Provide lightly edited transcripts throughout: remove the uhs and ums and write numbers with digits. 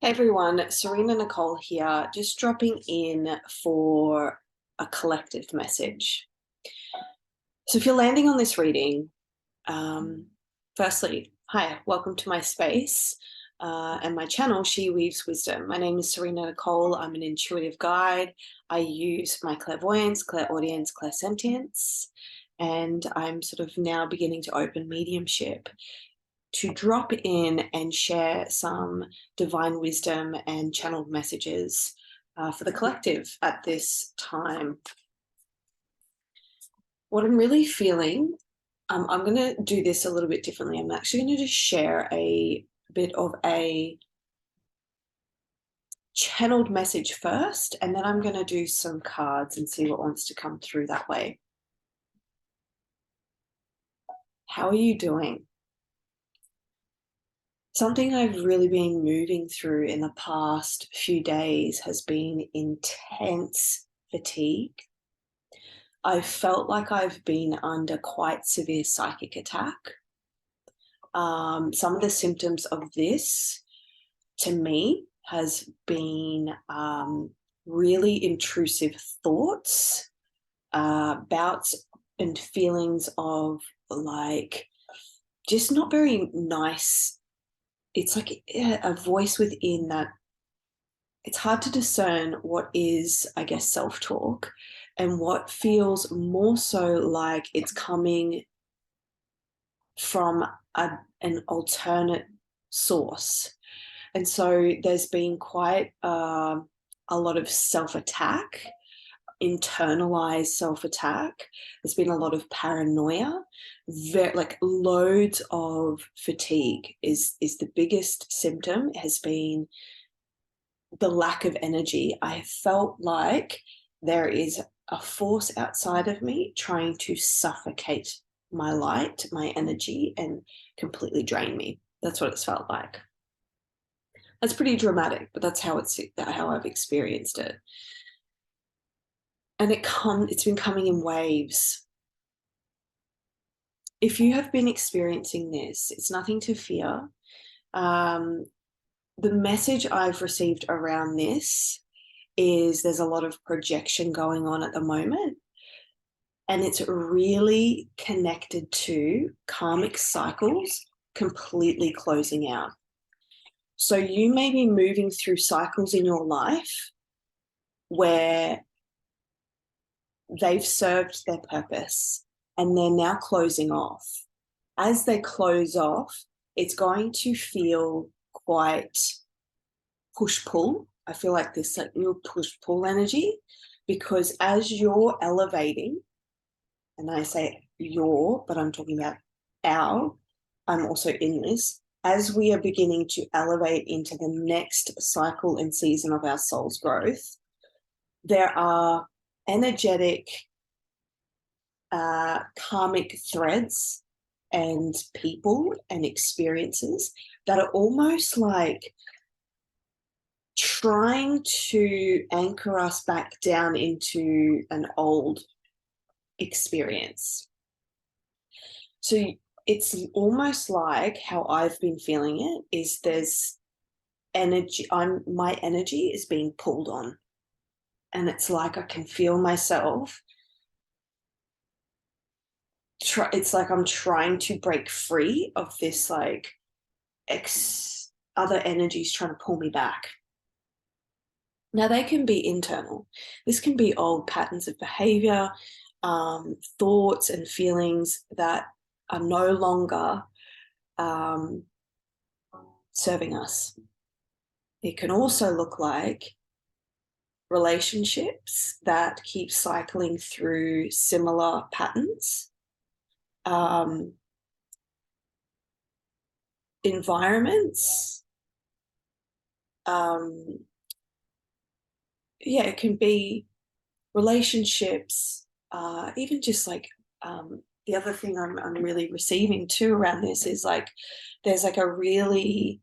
Hey everyone, Serena Nicole here, just dropping in for a collective message. So if you're landing on this reading, firstly, hi, welcome to my space and my channel, She Weaves Wisdom. My name is Serena Nicole. I'm an intuitive guide. I use my clairvoyance, clairaudience, clairsentience, and I'm sort of now beginning to open mediumship to drop in and share some divine wisdom and channeled messages for the collective at this time. What I'm really feeling, I'm going to do this a little bit differently. I'm actually going to just share a bit of a channeled message first, and then I'm going to do some cards and see what wants to come through that way. How are you doing? Something I've really been moving through in the past few days has been intense fatigue. I felt like I've been under quite severe psychic attack. Some of the symptoms of this, to me, has been really intrusive thoughts, bouts and feelings of like just not very nice. It's like a voice within that it's hard to discern what is, I guess, self-talk and what feels more so like it's coming from an alternate source. And so there's been quite a lot of self-attack, internalized self-attack. There's been a lot of paranoia, like loads of fatigue is the biggest symptom. It has been the lack of energy. I felt like there is a force outside of me trying to suffocate my light, my energy, and completely drain me. That's what it's felt like. That's pretty dramatic, but that's how I've experienced it. And it's been coming in waves. If you have been experiencing this, it's nothing to fear. The message I've received around this is there's a lot of projection going on at the moment, and it's really connected to karmic cycles completely closing out. So you may be moving through cycles in your life where they've served their purpose and they're now closing off. As they close off, it's going to feel quite push-pull. I feel like this like real push-pull energy, because as you're elevating, and I say your, but I'm talking about our, I'm also in this, as we are beginning to elevate into the next cycle and season of our soul's growth, there are energetic karmic threads and people and experiences that are almost like trying to anchor us back down into an old experience. So it's almost like how I've been feeling it is there's energy, my energy is being pulled on, and it's like I can feel myself. It's like I'm trying to break free of this like other energies trying to pull me back. Now, they can be internal. This can be old patterns of behavior, thoughts and feelings that are no longer serving us. It can also look like relationships that keep cycling through similar patterns, environments. Yeah, it can be relationships, even just like the other thing I'm really receiving too around this is like there's like a really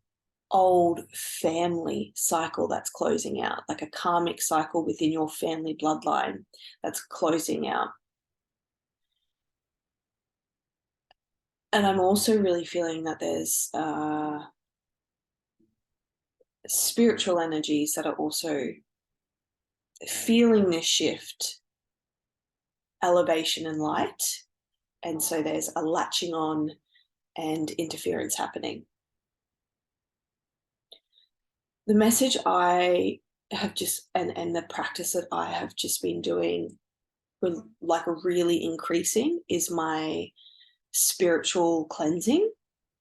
old family cycle that's closing out, like a karmic cycle within your family bloodline that's closing out. And I'm also really feeling that spiritual energies that are also feeling this shift, elevation and light. And so there's a latching on and interference happening. The message I have just, and the practice that I have just been doing, like really increasing, is my spiritual cleansing,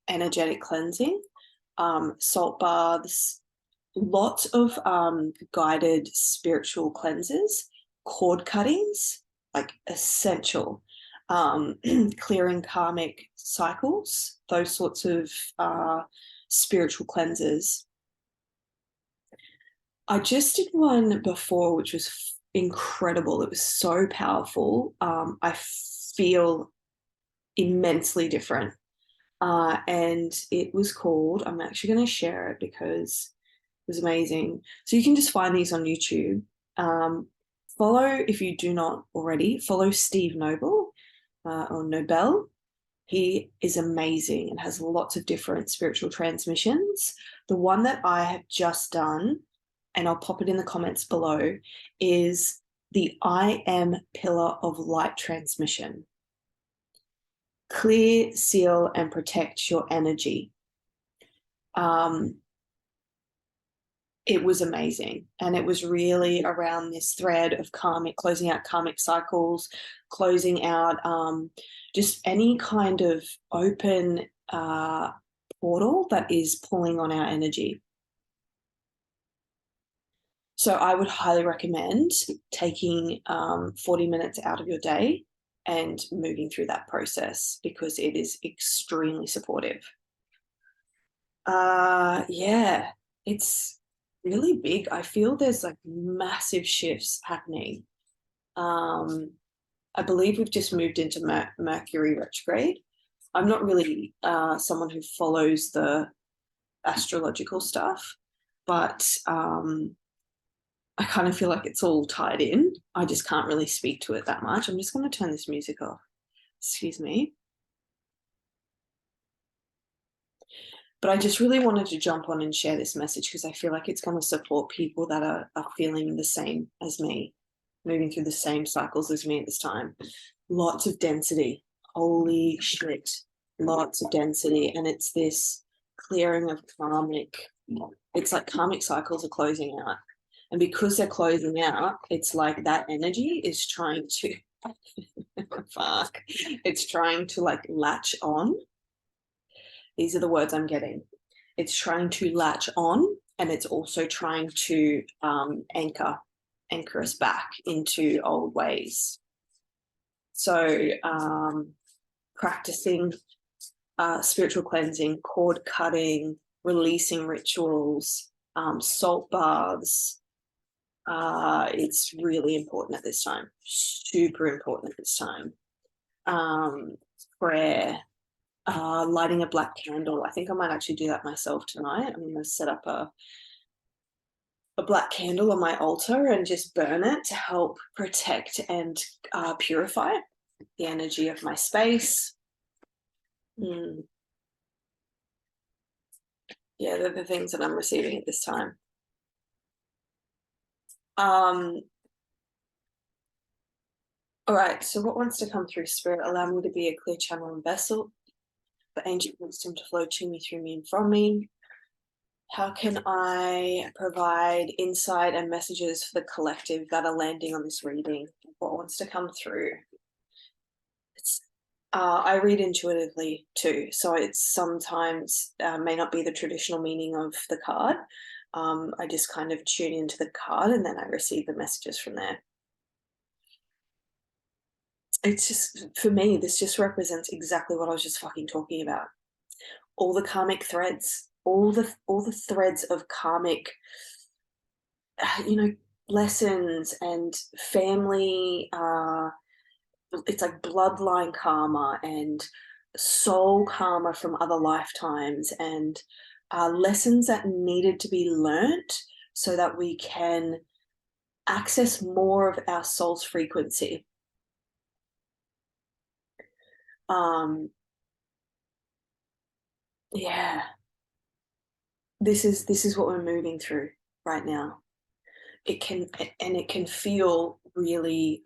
energetic cleansing, salt baths, lots of guided spiritual cleanses, cord cuttings, like essential, clearing karmic cycles, those sorts of spiritual cleanses. I just did one before, which was incredible. It was so powerful. I feel immensely different. And it was called, I'm actually going to share it because it was amazing. So you can just find these on YouTube. Follow, if you do not already, follow Steve Noble or Nobel. He is amazing and has lots of different spiritual transmissions. The one that I have just done, and I'll pop it in the comments below, is the I Am Pillar of Light transmission. Clear, seal, and protect your energy. It was amazing. And it was really around this thread of karmic, closing out karmic cycles, closing out just any kind of open portal that is pulling on our energy. So I would highly recommend taking 40 minutes out of your day and moving through that process, because it is extremely supportive. Yeah, it's really big. I feel there's like massive shifts happening. I believe we've just moved into Mercury retrograde. I'm not really someone who follows the astrological stuff, but I kind of feel like it's all tied in. I just can't really speak to it that much. I'm just going to turn this music off. Excuse me. But I just really wanted to jump on and share this message because I feel like it's going to support people that are feeling the same as me, moving through the same cycles as me at this time. Lots of density. Holy shit. Lots of density. And it's this clearing of karmic. It's like karmic cycles are closing out. And because they're closing out, it's like that energy is trying to, fuck, it's trying to like latch on. These are the words I'm getting. It's trying to latch on, and it's also trying to anchor us back into old ways. So practicing spiritual cleansing, cord cutting, releasing rituals, salt baths, it's really important at this time. Super important at this time. Prayer. Lighting a black candle. I think I might actually do that myself tonight. I'm going to set up a black candle on my altar and just burn it to help protect and purify the energy of my space. Yeah, they're the things that I'm receiving at this time. All right, so what wants to come through, Spirit? Allow me to be a clear channel and vessel for ancient wisdom to flow to me, through me, and from me. How can I provide insight and messages for the collective that are landing on this reading? What wants to come through? I read intuitively too, so it's sometimes may not be the traditional meaning of the card. I just kind of tune into the card and then I receive the messages from there. It's just, for me, this just represents exactly what I was just fucking talking about. All the karmic threads, all the threads of karmic, lessons and family, it's like bloodline karma and soul karma from other lifetimes, and lessons that needed to be learnt so that we can access more of our soul's frequency. Yeah. this is what we're moving through right now. It can feel really,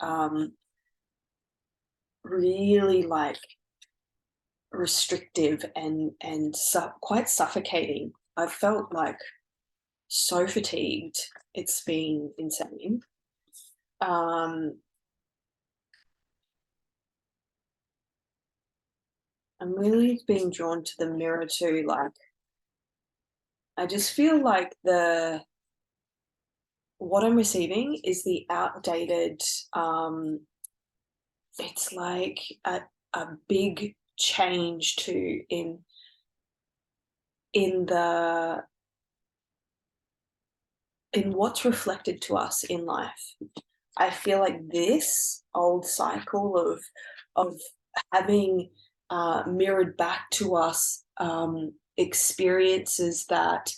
really like restrictive and quite suffocating. I've felt like so fatigued. It's been insane. I'm really being drawn to the mirror too. Like, I just feel like what I'm receiving is the outdated, it's like a big change to in the in what's reflected to us in life. I feel like this old cycle of having mirrored back to us experiences that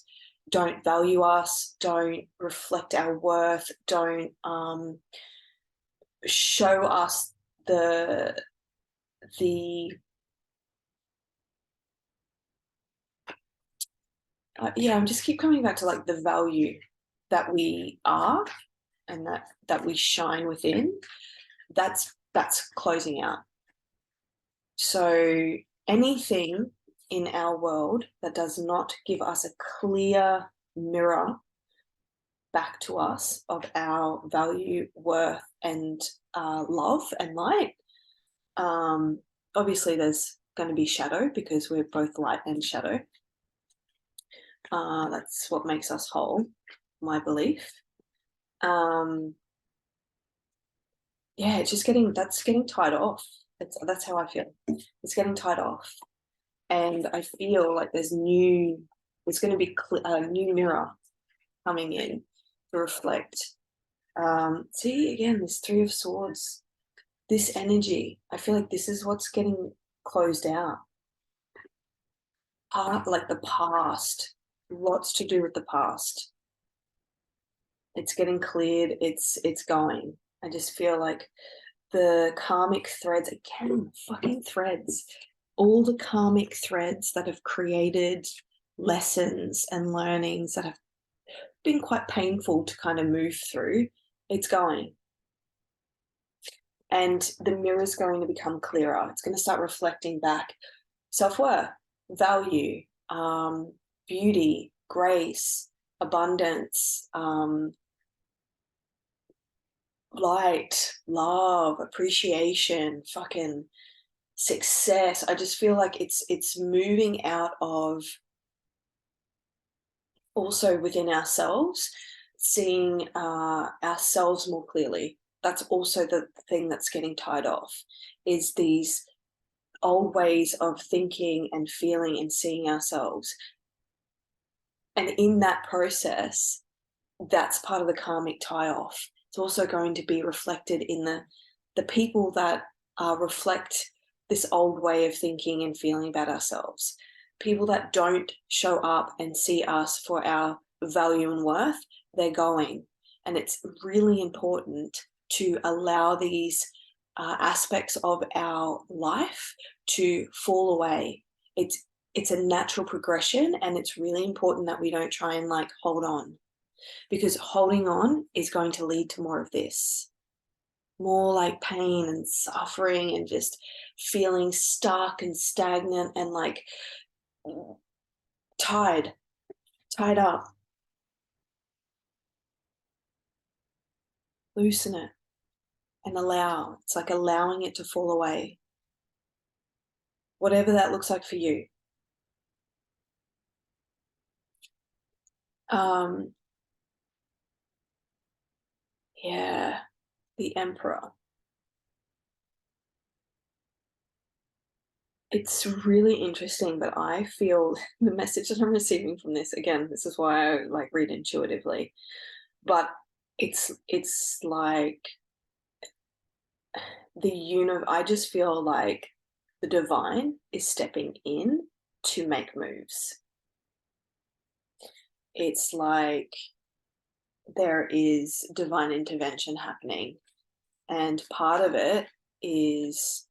don't value us, don't reflect our worth, don't show us the yeah, I just keep coming back to like the value that we are and that we shine within. That's closing out. So anything in our world that does not give us a clear mirror back to us of our value, worth, and love and light. Obviously, there's going to be shadow because we're both light and shadow. That's what makes us whole, my belief. Yeah, it's just that's getting tied off. That's how I feel. It's getting tied off, and I feel like there's going to be a new mirror coming in to reflect. See again, this Three of Swords, this energy. I feel like this is what's getting closed out. Like the past, lots to do with the past. It's getting cleared. It's going. I just feel like the karmic threads, again, fucking threads, all the karmic threads that have created lessons and learnings that have been quite painful to kind of move through, it's going. And the mirror is going to become clearer. It's going to start reflecting back self-worth, value, beauty, grace, abundance, light, love, appreciation, fucking success. I just feel like it's moving out of also within ourselves, seeing ourselves more clearly. That's also the thing that's getting tied off, is these old ways of thinking and feeling and seeing ourselves. And in that process, that's part of the karmic tie-off. It's also going to be reflected in the people that reflect this old way of thinking and feeling about ourselves. People that don't show up and see us for our value and worth, they're going. And it's really important to allow these aspects of our life to fall away. It's a natural progression, and it's really important that we don't try and like hold on, because holding on is going to lead to more of this, more like pain and suffering and just feeling stuck and stagnant and like tied up. Loosen it and allow. It's like allowing it to fall away, whatever that looks like for you. Yeah, the Emperor. It's really interesting, but I feel the message that I'm receiving from this, again, this is why I like read intuitively, but it's like I just feel like the divine is stepping in to make moves. It's like there is divine intervention happening, and part of it is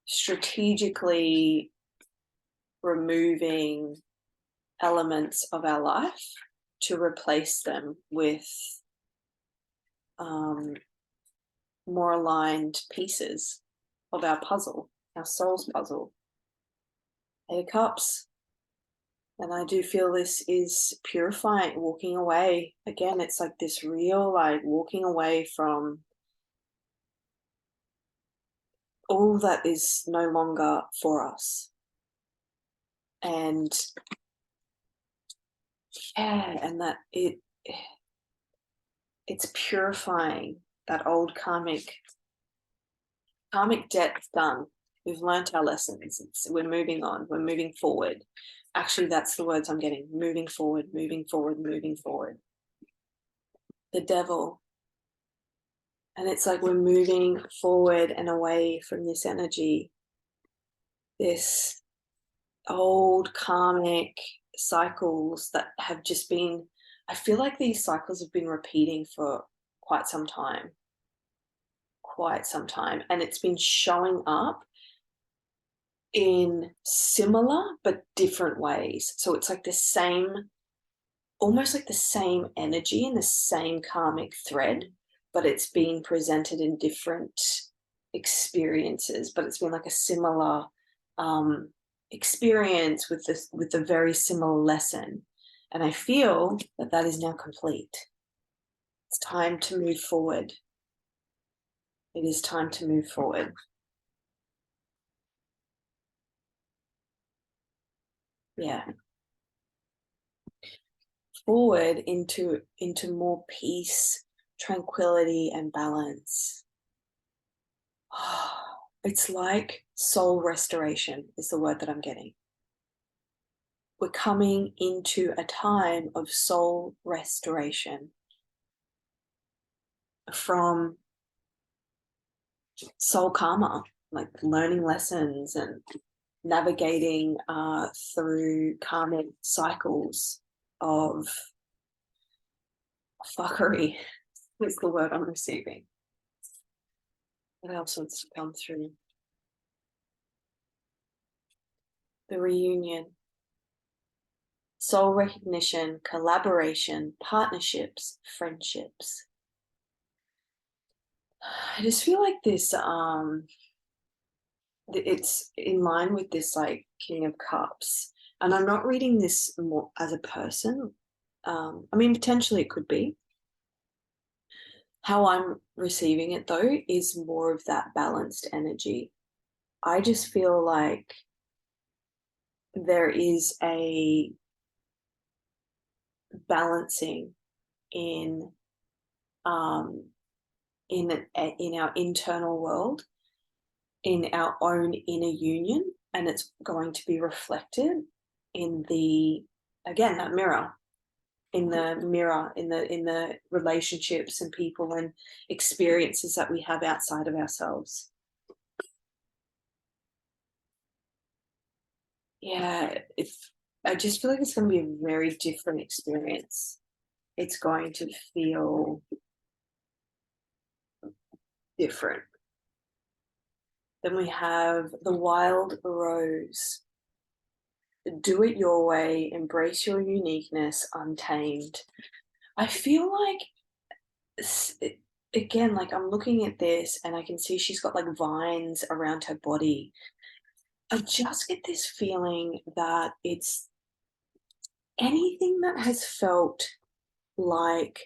strategically removing elements of our life to replace them with more aligned pieces of our puzzle, our soul's puzzle. Eight of Cups. And I do feel this is purifying, walking away. Again, it's like this real, like walking away from all that is no longer for us. And yeah, and that it's purifying that old karmic debt's done. We've learnt our lessons. We're moving on. We're moving forward. Actually, that's the words I'm getting. Moving forward, moving forward, moving forward. The Devil. And it's like we're moving forward and away from this energy, this old karmic cycles that have just been, I feel like these cycles have been repeating for quite some time. And it's been showing up in similar but different ways. So it's like the same, almost like the same energy and the same karmic thread, but it's being presented in different experiences. But it's been like a similar experience with a very similar lesson. And I feel that that is now complete. It's time to move forward. It is time to move forward. Yeah. Forward into more peace, tranquility, and balance. It's like soul restoration is the word that I'm getting. We're coming into a time of soul restoration from soul karma, like learning lessons and navigating through karmic cycles of fuckery is the word I'm receiving. What else wants to come through? The reunion. Soul recognition, collaboration, partnerships, friendships. I just feel like this, it's in line with this like King of Cups. And I'm not reading this more as a person. I mean, potentially it could be. How I'm receiving it though is more of that balanced energy. I just feel like there is a balancing in our internal world, in our own inner union, and it's going to be reflected in the, again, that mirror, in the relationships and people and experiences that we have outside of ourselves. Yeah, I just feel like it's going to be a very different experience. It's going to feel different. Then we have the Wild Rose. Do it your way, embrace your uniqueness, untamed. I feel like, again, like I'm looking at this and I can see she's got like vines around her body. I just get this feeling that it's anything that has felt like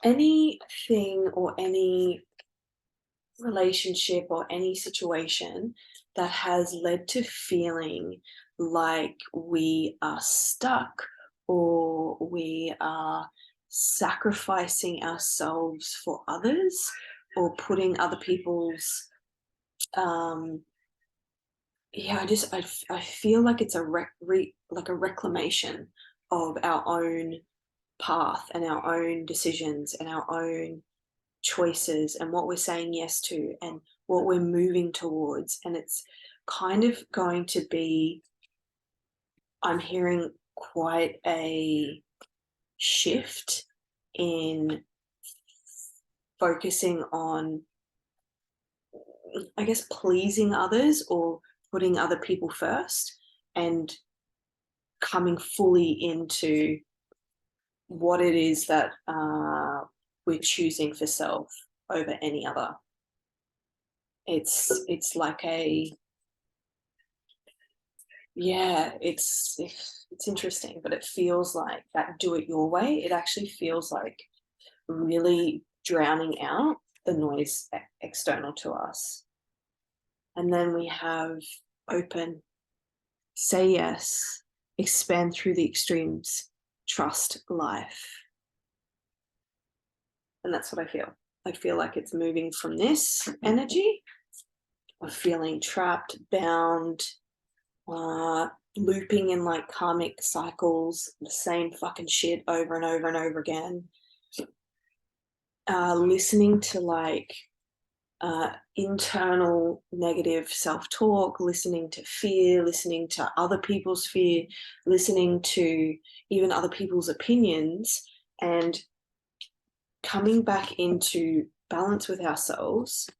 anything or any relationship or any situation that has led to feeling like we are stuck or we are sacrificing ourselves for others or putting other people's I feel like it's a reclamation of our own path and our own decisions and our own choices and what we're saying yes to and what we're moving towards. And it's kind of going to be, I'm hearing quite a shift in focusing on I guess, pleasing others or putting other people first, and coming fully into what it is that we're choosing for self over any other. It's like it's interesting, but it feels like that do it your way. It actually feels like really drowning out the noise external to us. And then we have open, say yes, expand through the extremes, trust life. And that's what I feel. I feel like it's moving from this energy of feeling trapped, bound, looping in like karmic cycles, the same fucking shit over and over and over again. Listening to like internal negative self-talk, listening to fear, listening to other people's fear, listening to even other people's opinions, and coming back into balance with ourselves.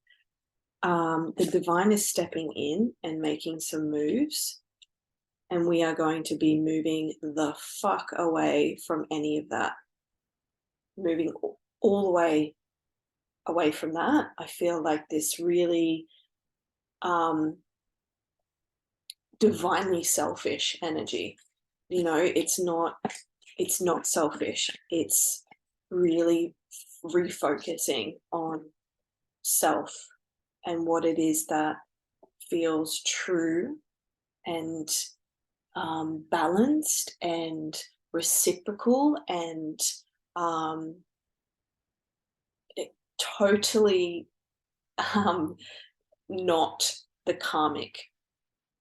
The divine is stepping in and making some moves, and we are going to be moving the fuck away from any of that, moving all the way away from that. I feel like this really divinely selfish energy. It's not selfish. It's really refocusing on self and what it is that feels true and balanced and reciprocal and totally not the karmic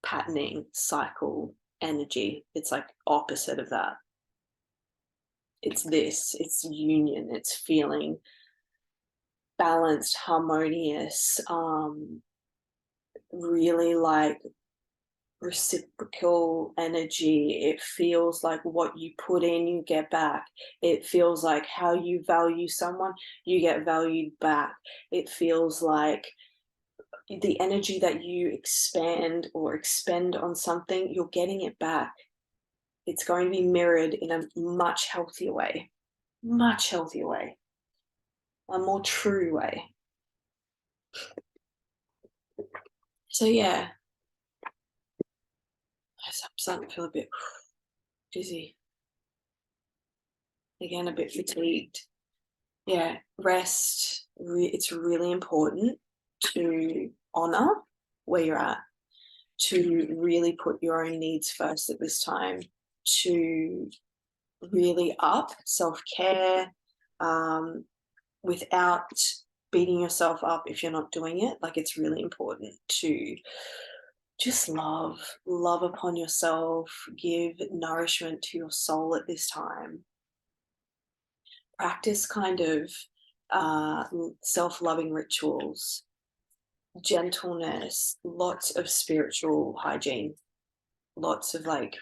patterning cycle energy. It's like opposite of that. It's union, it's feeling balanced, harmonious, really like reciprocal energy. It feels like what you put in, you get back. It feels like how you value someone, you get valued back. It feels like the energy that you expand or expend on something, you're getting it back. It's going to be mirrored in a much healthier way, a more true way. So yeah, I'm starting to feel a bit dizzy. Again, a bit fatigued. Yeah, rest. It's really important to honor where you're at, to really put your own needs first at this time, to really up self-care without beating yourself up if you're not doing it. Like, it's really important to just love upon yourself, give nourishment to your soul at this time. Practice kind of self-loving rituals, gentleness, lots of spiritual hygiene, lots of like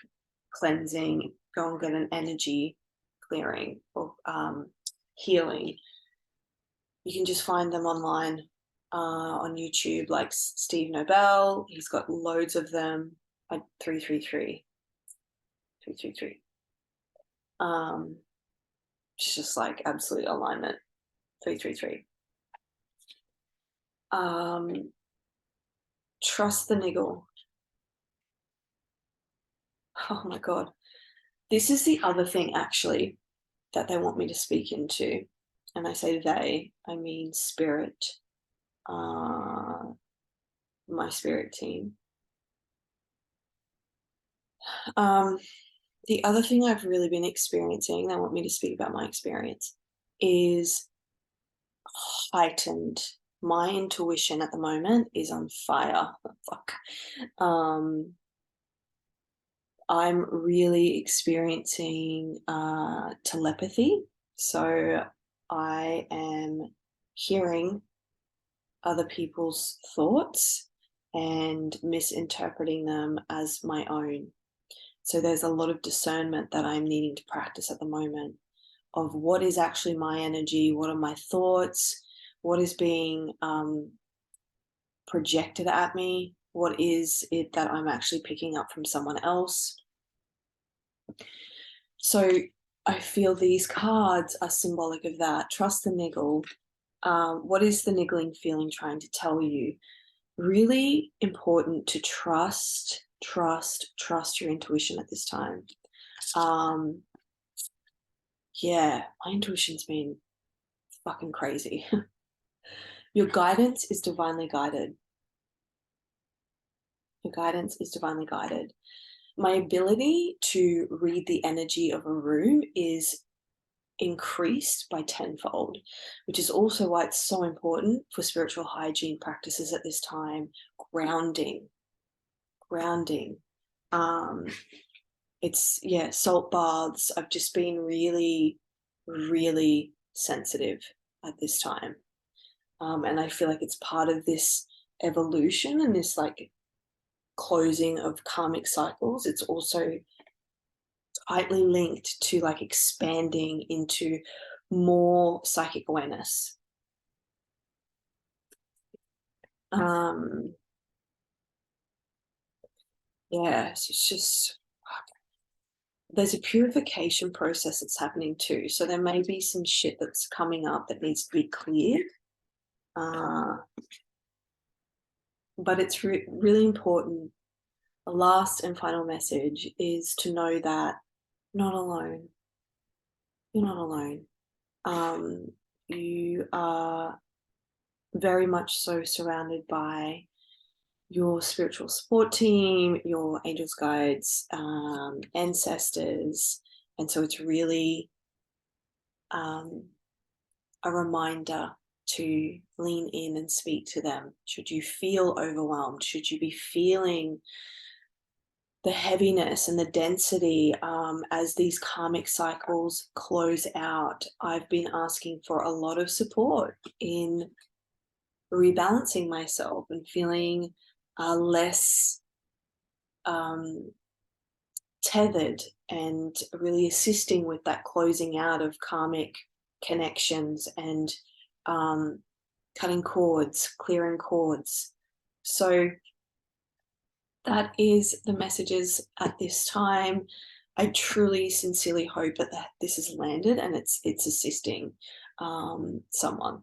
cleansing, go and get an energy clearing or healing. You can just find them online on YouTube, like Steve Nobel. He's got loads of them. 333. It's just like absolute alignment. 333. Trust the niggle. Oh my God. This is the other thing actually that they want me to speak into. And I say they, I mean spirit, my spirit team. The other thing I've really been experiencing, they want me to speak about my experience, is heightened. My intuition at the moment is on fire. Fuck. I'm really experiencing telepathy. So I am hearing other people's thoughts and misinterpreting them as my own. So there's a lot of discernment that I'm needing to practice at the moment of what is actually my energy, what are my thoughts, what is being projected at me? What is it that I'm actually picking up from someone else? So I feel these cards are symbolic of that. Trust the niggle. What is the niggling feeling trying to tell you? Really important to trust your intuition at this time. Yeah, my intuition's been fucking crazy. Your guidance is divinely guided. Your guidance is divinely guided. My ability to read the energy of a room is increased by tenfold, which is also why it's so important for spiritual hygiene practices at this time. Grounding. It's, yeah, salt baths. I've just been really, really sensitive at this time. And I feel like it's part of this evolution and this like closing of karmic cycles. It's also tightly linked to like expanding into more psychic awareness. Yes, it's just, there's a purification process that's happening too. So there may be some shit that's coming up that needs to be cleared. But it's really important. The last and final message is to know that not alone. You're not alone. You are very much so surrounded by your spiritual support team, your angels, guides, ancestors. And so it's really a reminder to lean in and speak to them. Should you feel overwhelmed, should you be feeling the heaviness and the density as these karmic cycles close out, I've been asking for a lot of support in rebalancing myself and feeling less tethered, and really assisting with that closing out of karmic connections and cutting cords, clearing cords. So that is the messages at this time. I truly, sincerely hope that this has landed and it's assisting someone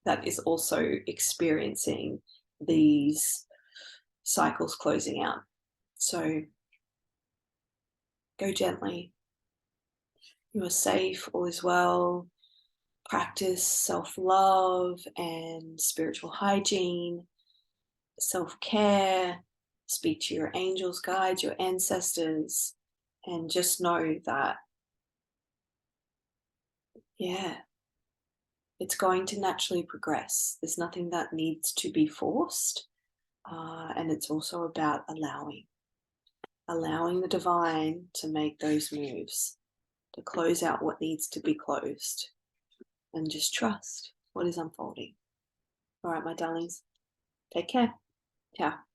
that is also experiencing these cycles closing out. So go gently. You are safe, all is well. Practice self-love and spiritual hygiene, self-care. Speak to your angels, guides, your ancestors, and just know that, yeah, it's going to naturally progress. There's nothing that needs to be forced. And it's also about allowing the divine to make those moves, to close out what needs to be closed, and just trust what is unfolding. All right, my darlings, take care. Ciao.